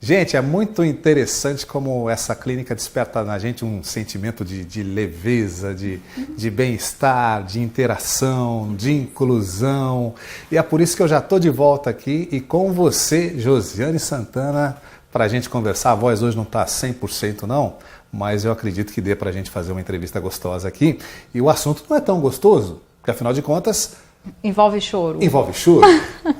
Gente, é muito interessante como essa clínica desperta na gente um sentimento de leveza, de bem-estar, de interação, de inclusão. E é por isso que eu já estou de volta aqui e com você, Josiane Santana, para a gente conversar. A voz hoje não está 100% não, mas eu acredito que dê para a gente fazer uma entrevista gostosa aqui. E o assunto não é tão gostoso, porque afinal de contas... Envolve choro. Envolve choro.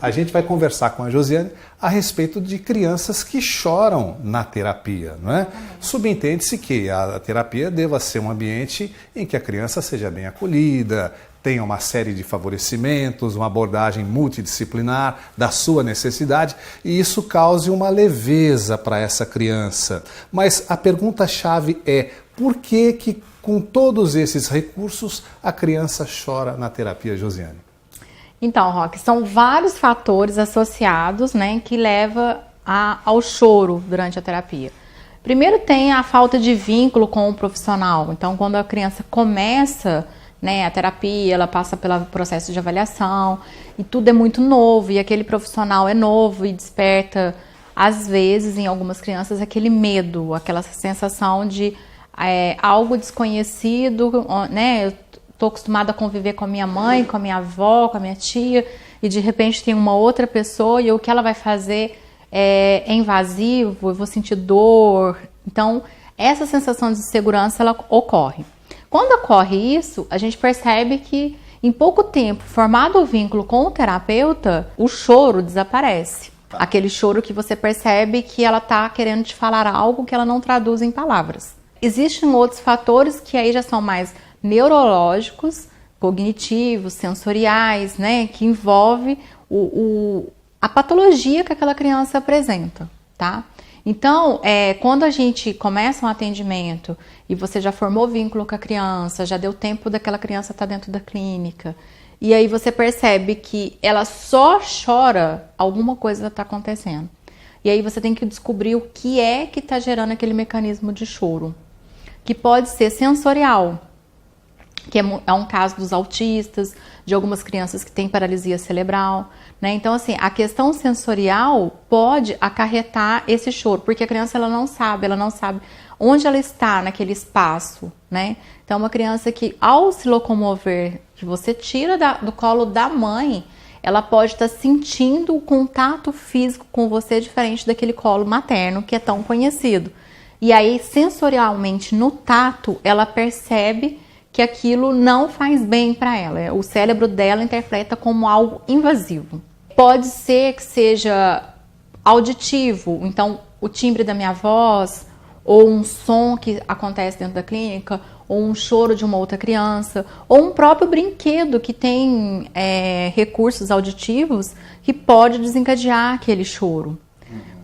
A gente vai conversar com a Josiane a respeito de crianças que choram na terapia, não é? Subentende-se que a terapia deva ser um ambiente em que a criança seja bem acolhida, tenha uma série de favorecimentos, uma abordagem multidisciplinar da sua necessidade e isso cause uma leveza para essa criança. Mas a pergunta-chave é: por que com todos esses recursos a criança chora na terapia, Josiane? Então, Roque, são vários fatores associados, né, que levam ao choro durante a terapia. Primeiro tem a falta de vínculo com o profissional. Então, quando a criança começa, né, a terapia, ela passa pelo processo de avaliação e tudo é muito novo e aquele profissional é novo e desperta, às vezes, em algumas crianças, aquele medo, aquela sensação de algo desconhecido, né? Eu estou acostumada a conviver com a minha mãe, com a minha avó, com a minha tia, e de repente tem uma outra pessoa e o que ela vai fazer é invasivo, eu vou sentir dor. Então, essa sensação de insegurança, ela ocorre. Quando ocorre isso, a gente percebe que em pouco tempo, formado o vínculo com o terapeuta, o choro desaparece. Aquele choro que você percebe que ela está querendo te falar algo que ela não traduz em palavras. Existem outros fatores que aí já são mais neurológicos, cognitivos, sensoriais, né, que envolve a patologia que aquela criança apresenta, tá? Então, quando a gente começa um atendimento e você já formou vínculo com a criança, já deu tempo daquela criança estar dentro da clínica, e aí você percebe que ela só chora, alguma coisa está acontecendo. E aí você tem que descobrir o que é que está gerando aquele mecanismo de choro, que pode ser sensorial, que é um caso dos autistas, de algumas crianças que têm paralisia cerebral, né? Então, assim, a questão sensorial pode acarretar esse choro, porque a criança ela não sabe onde ela está naquele espaço, né? Então, uma criança que, ao se locomover, que você tira do colo da mãe, ela pode estar sentindo o contato físico com você diferente daquele colo materno que é tão conhecido. E aí, sensorialmente, no tato, ela percebe que aquilo não faz bem para ela. O cérebro dela interpreta como algo invasivo. Pode ser que seja auditivo, então o timbre da minha voz, ou um som que acontece dentro da clínica, ou um choro de uma outra criança, ou um próprio brinquedo que tem recursos auditivos que pode desencadear aquele choro.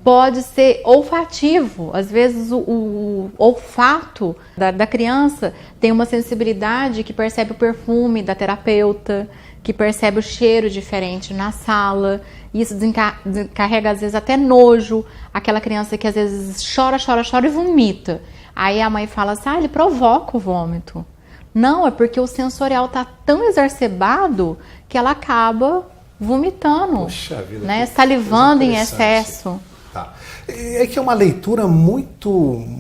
Pode ser olfativo, às vezes o olfato da criança tem uma sensibilidade que percebe o perfume da terapeuta, que percebe o cheiro diferente na sala, isso descarrega às vezes até nojo, aquela criança que às vezes chora e vomita. Aí a mãe fala assim, ele provoca o vômito. Não, é porque o sensorial está tão exacerbado que ela acaba vomitando, Poxa vida, né? Salivando em excesso. Tá. É que é uma leitura muito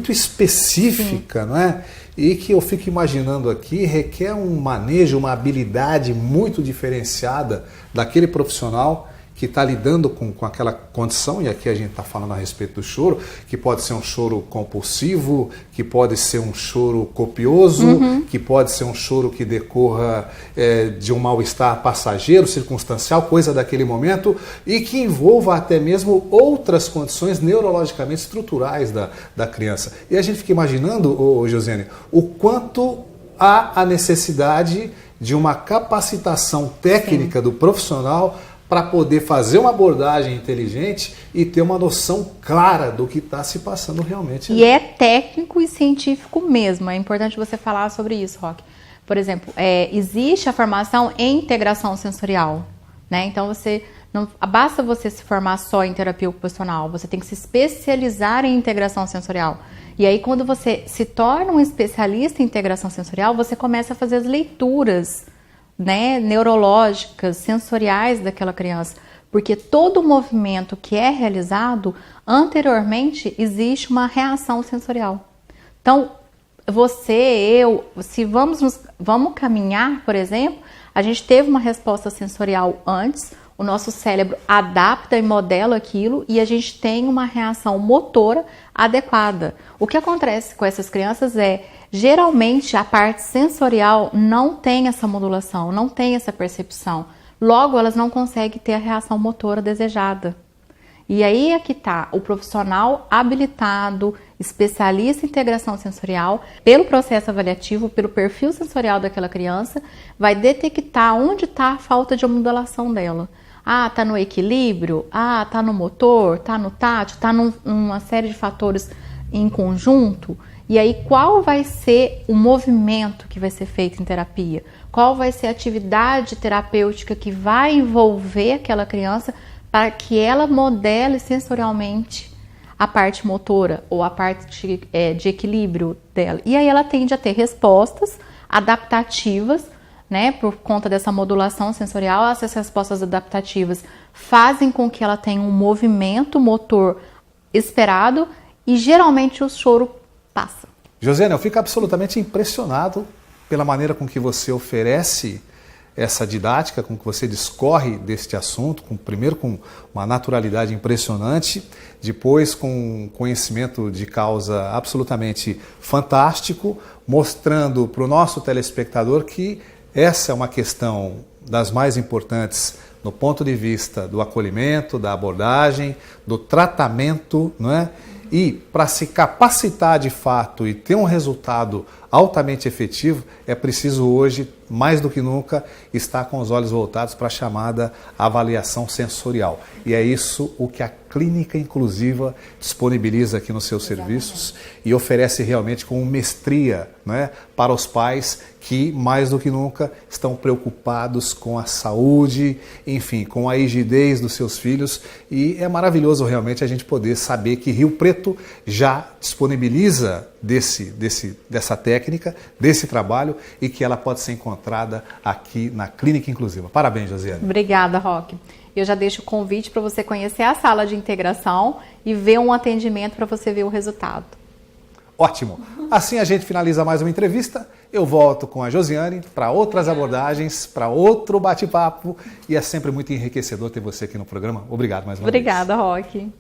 específica, sim, não é? E que eu fico imaginando aqui, requer um manejo, uma habilidade muito diferenciada daquele profissional que está lidando com aquela condição, e aqui a gente está falando a respeito do choro, que pode ser um choro compulsivo, que pode ser um choro copioso, que pode ser um choro que decorra de um mal-estar passageiro, circunstancial, coisa daquele momento, e que envolva até mesmo outras condições neurologicamente estruturais da criança. E a gente fica imaginando, Josiane, o quanto há a necessidade de uma capacitação técnica do profissional para poder fazer uma abordagem inteligente e ter uma noção clara do que está se passando realmente. E é técnico e científico mesmo, é importante você falar sobre isso, Roque. Por exemplo, existe a formação em integração sensorial, né? Então, não basta você se formar só em terapia ocupacional, você tem que se especializar em integração sensorial. E aí, quando você se torna um especialista em integração sensorial, você começa a fazer as leituras, né, neurológicas, sensoriais daquela criança, Porque todo movimento que é realizado, anteriormente existe uma reação sensorial. Então, você, eu, se vamos caminhar, por exemplo, a gente teve uma resposta sensorial antes, o nosso cérebro adapta e modela aquilo e a gente tem uma reação motora adequada. O que acontece com essas crianças é, geralmente, a parte sensorial não tem essa modulação, não tem essa percepção. Logo, elas não conseguem ter a reação motora desejada. E aí é que está o profissional habilitado, especialista em integração sensorial, pelo processo avaliativo, pelo perfil sensorial daquela criança, vai detectar onde está a falta de modulação dela. Ah, está no equilíbrio? Ah, está no motor? Está no tátil? Está numa série de fatores em conjunto? E aí, qual vai ser o movimento que vai ser feito em terapia? Qual vai ser a atividade terapêutica que vai envolver aquela criança para que ela modele sensorialmente a parte motora ou a parte de equilíbrio dela? E aí ela tende a ter respostas adaptativas, né, por conta dessa modulação sensorial. Essas respostas adaptativas fazem com que ela tenha um movimento motor esperado e geralmente o choro passa. Josiane, eu fico absolutamente impressionado pela maneira com que você oferece essa didática, com que você discorre deste assunto, primeiro com uma naturalidade impressionante, depois com um conhecimento de causa absolutamente fantástico, mostrando para o nosso telespectador que essa é uma questão das mais importantes no ponto de vista do acolhimento, da abordagem, do tratamento, não é? E para se capacitar de fato e ter um resultado altamente efetivo, é preciso hoje, mais do que nunca, estar com os olhos voltados para a chamada avaliação sensorial. E é isso o que a Clínica Inclusiva disponibiliza aqui nos seus serviços e oferece realmente com mestria, né, para os pais que, mais do que nunca, estão preocupados com a saúde, enfim, com a rigidez dos seus filhos. E é maravilhoso realmente a gente poder saber que Rio Preto já disponibiliza dessa técnica, desse trabalho, e que ela pode ser encontrada aqui na Clínica Inclusiva. Parabéns, Josiane. Obrigada, Roque. Eu já deixo o convite para você conhecer a sala de integração e ver um atendimento para você ver o resultado. Ótimo! Assim a gente finaliza mais uma entrevista. Eu volto com a Josiane para outras abordagens, para outro bate-papo, e é sempre muito enriquecedor ter você aqui no programa. Obrigado mais uma vez. Obrigada, Roque.